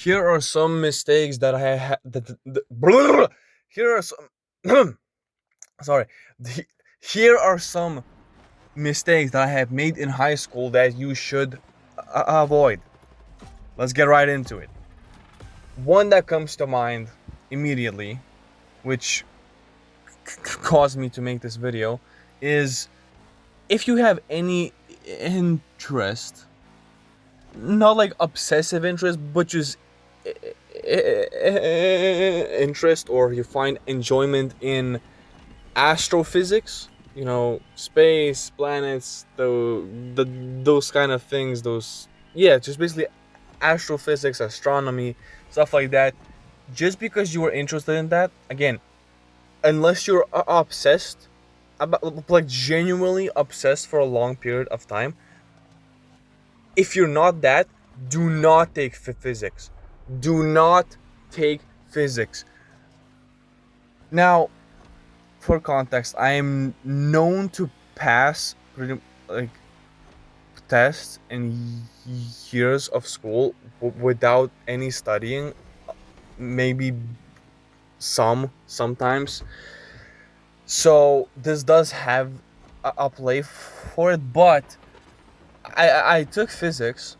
here are some mistakes that I had. Here are some. Sorry. The- Here are some mistakes that I have made in high school that you should avoid. Let's get right into it. One that comes to mind immediately, which caused me to make this video, is if you have any interest, not like obsessive interest, but just interest, or you find enjoyment in astrophysics, space, planets, those kind of things, yeah, just basically astrophysics, astronomy, stuff like that. Just because you are interested in that, again, unless you're obsessed about, like, genuinely obsessed for a long period of time, if you're not that, do not take physics. Do not take physics. Now, for context, I am known to pass pretty like tests in years of school without any studying. Maybe sometimes. So this does have a play for it, but I took physics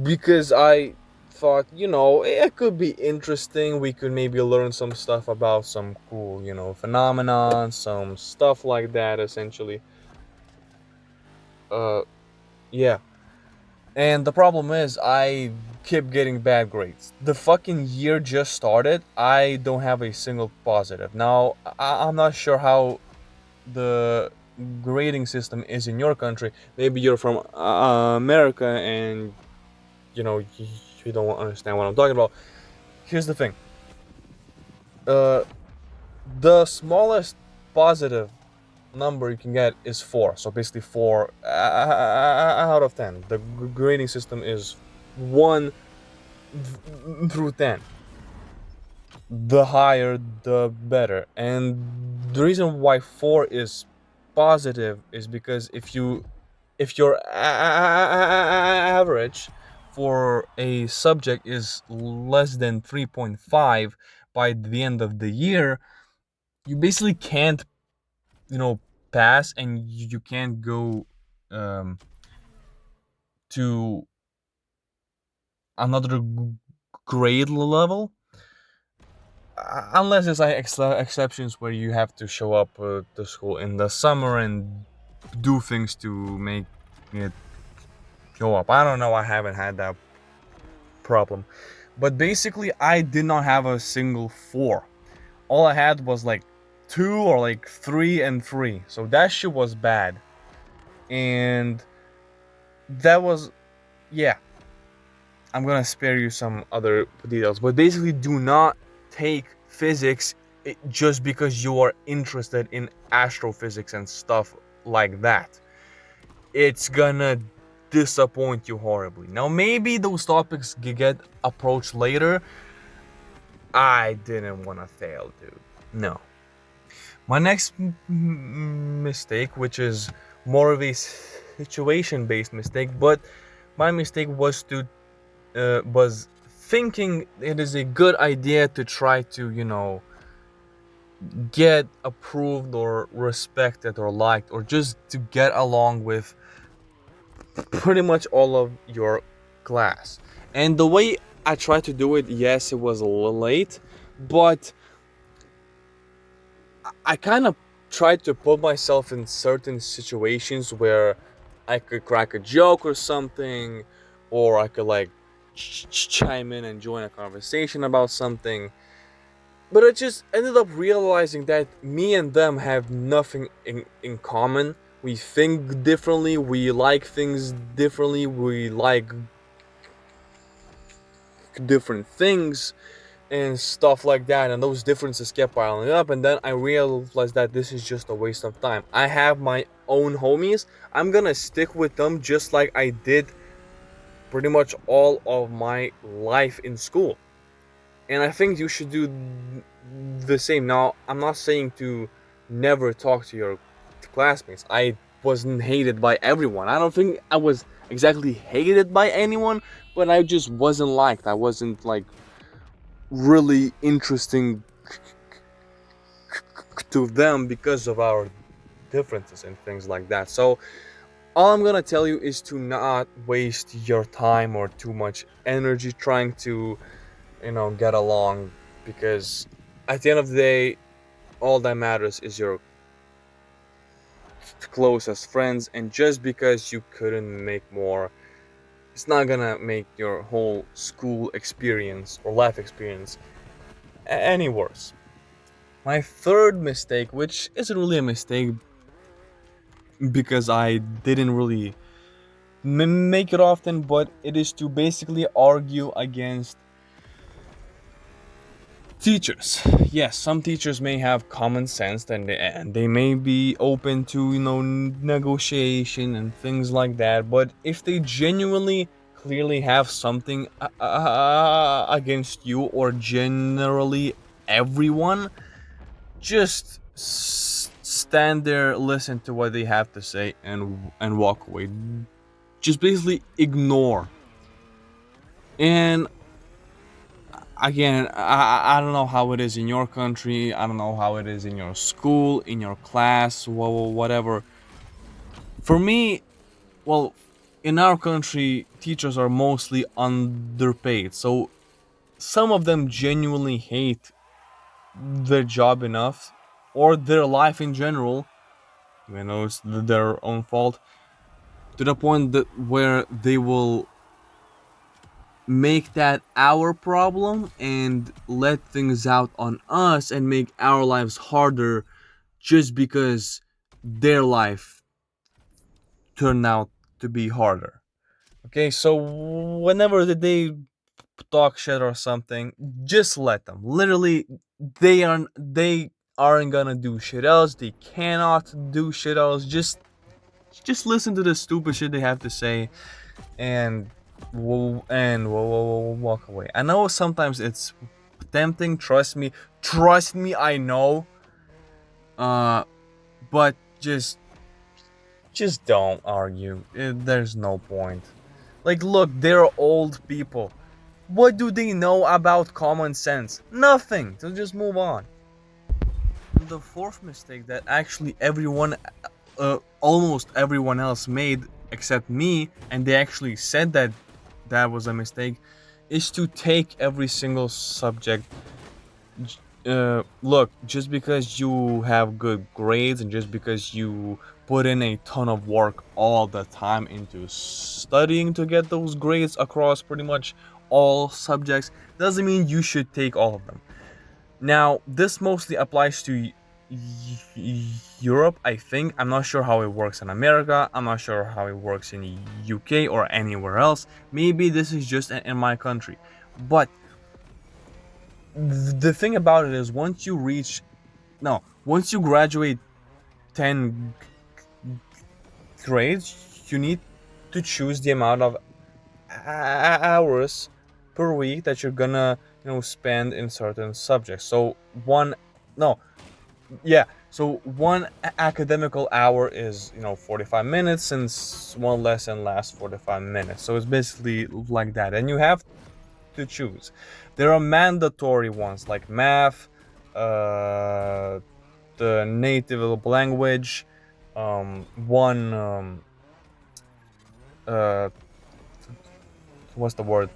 because I thought, it could be interesting. We could maybe learn some stuff about some cool, phenomenon, some stuff like that, essentially. Uh, yeah. And the problem is, I keep getting bad grades. The fucking year just started. I don't have a single positive. Now, I'm not sure how the grading system is in your country. Maybe you're from America and you don't understand what I'm talking about. Here's the thing. Uh, the smallest positive number you can get is 4. So basically 4 out of 10. The grading system is 1 through 10. The higher, the better. And the reason why 4 is positive is because if your average for a subject is less than 3.5 by the end of the year, you basically can't, pass, and you can't go um, to another grade level, unless there's like exceptions where you have to show up to school in the summer and do things to make it go up. I don't know. I haven't had that problem, but basically, I did not have a single 4. All I had was like 2 or like 3 and 3. So that shit was bad, and that was, yeah. I'm gonna spare you some other details, but basically, do not take physics just because you are interested in astrophysics and stuff like that. It's gonna disappoint you horribly. Now, maybe those topics get approached later. I didn't want to fail, dude. No. My next mistake, which is more of a situation-based mistake, but my mistake was thinking it is a good idea to try to, get approved or respected or liked, or just to get along with pretty much all of your class. And the way I tried to do it, yes, it was a little late, but I kind of tried to put myself in certain situations where I could crack a joke or something, or I could like chime in and join a conversation about something. But I just ended up realizing that me and them have nothing in common. We think differently, we like things differently, we like different things and stuff like that, and those differences kept piling up, and then I realized that this is just a waste of time. I have my own homies. I'm gonna stick with them just like I did pretty much all of my life in school, and I think you should do the same. Now, I'm not saying to never talk to your classmates. I wasn't hated by everyone. I don't think I was exactly hated by anyone, but I just wasn't liked. I wasn't like really interesting to them because of our differences and things like that. So all I'm gonna tell you is to not waste your time or too much energy trying to, get along, because at the end of the day, all that matters is your closest friends, and just because you couldn't make more, it's not gonna make your whole school experience or life experience any worse. My third mistake, which isn't really a mistake because I didn't really make it often, but it is to basically argue against teachers. Yes, some teachers may have common sense and they may be open to, negotiation and things like that, but if they genuinely clearly have something against you or generally everyone, just stand there, listen to what they have to say, and walk away. Just basically ignore. And again, I don't know how it is in your country. I don't know how it is in your school, in your class, whatever. For me, well, in our country, teachers are mostly underpaid. So some of them genuinely hate their job enough, or their life in general, it's their own fault, to the point that where they will make that our problem and let things out on us and make our lives harder just because their life turned out to be harder. Okay, so whenever they talk shit or something, just let them. Literally, they aren't gonna do shit else. They cannot do shit else. Just listen to the stupid shit they have to say, and walk away. I know sometimes it's tempting. Trust me. I know. But just don't argue. There's no point. Like, look, they're old people. What do they know about common sense? Nothing. So just move on. The fourth mistake that actually almost everyone else made except me, and they actually said that that was a mistake, is to take every single subject. Look, just because you have good grades and just because you put in a ton of work all the time into studying to get those grades across pretty much all subjects, doesn't mean you should take all of them. Now, this mostly applies to Europe, I think. I'm not sure how it works in America. I'm not sure how it works in UK or anywhere else. Maybe this is just in my country. But the thing about it is, once you graduate 10 grades, you need to choose the amount of hours per week that you're gonna, spend in certain subjects. So no, yeah. So one academical hour is, 45 minutes, and one lesson lasts 45 minutes. So it's basically like that, and you have to choose. There are mandatory ones like math, the native language, one uh, what's the word?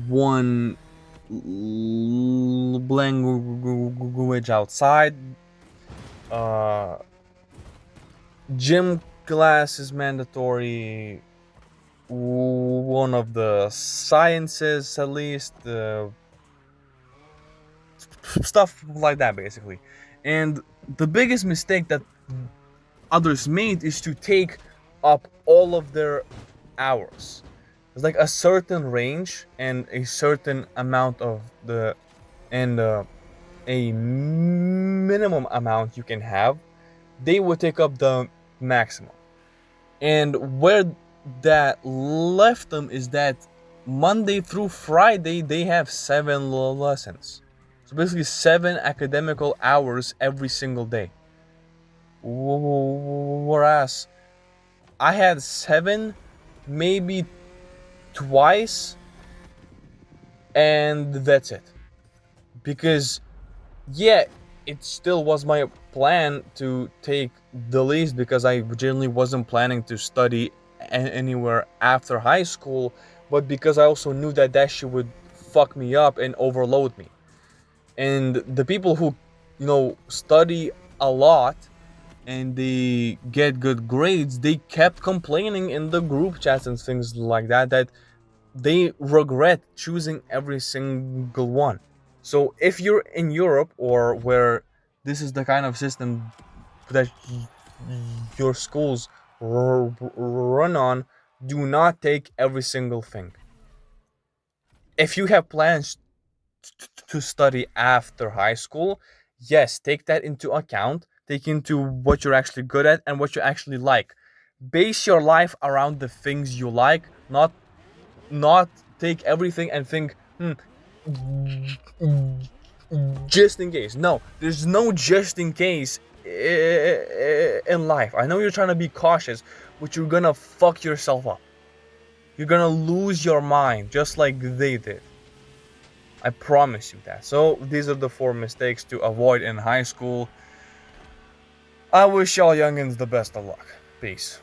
One language outside. Uh, Gym class is mandatory. One of the sciences, at least, stuff like that, basically. And the biggest mistake that others made is to take up all of their hours. There's like a certain range and a certain amount of a minimum amount you can have. They would take up the maximum. And where that left them is that Monday through Friday they have 7 lessons. So basically 7 academical hours every single day. Whereas I had 7 maybe twice and that's it. Because yeah, it still was my plan to take the least, because I generally wasn't planning to study anywhere after high school, but because I also knew that that shit would fuck me up and overload me. And the people who, study a lot and they get good grades, they kept complaining in the group chats and things like that, that they regret choosing every single one. So if you're in Europe, or where this is the kind of system that your schools run on, do not take every single thing. If you have plans to study after high school, yes, take that into account. Take into what you're actually good at and what you actually like. Base your life around the things you like, not take everything and think, just in case. No, there's no just in case in life. I know you're trying to be cautious, but you're gonna fuck yourself up. You're gonna lose your mind just like they did. I promise you that. So these are the 4 mistakes to avoid in high school. I wish y'all youngins the best of luck. Peace.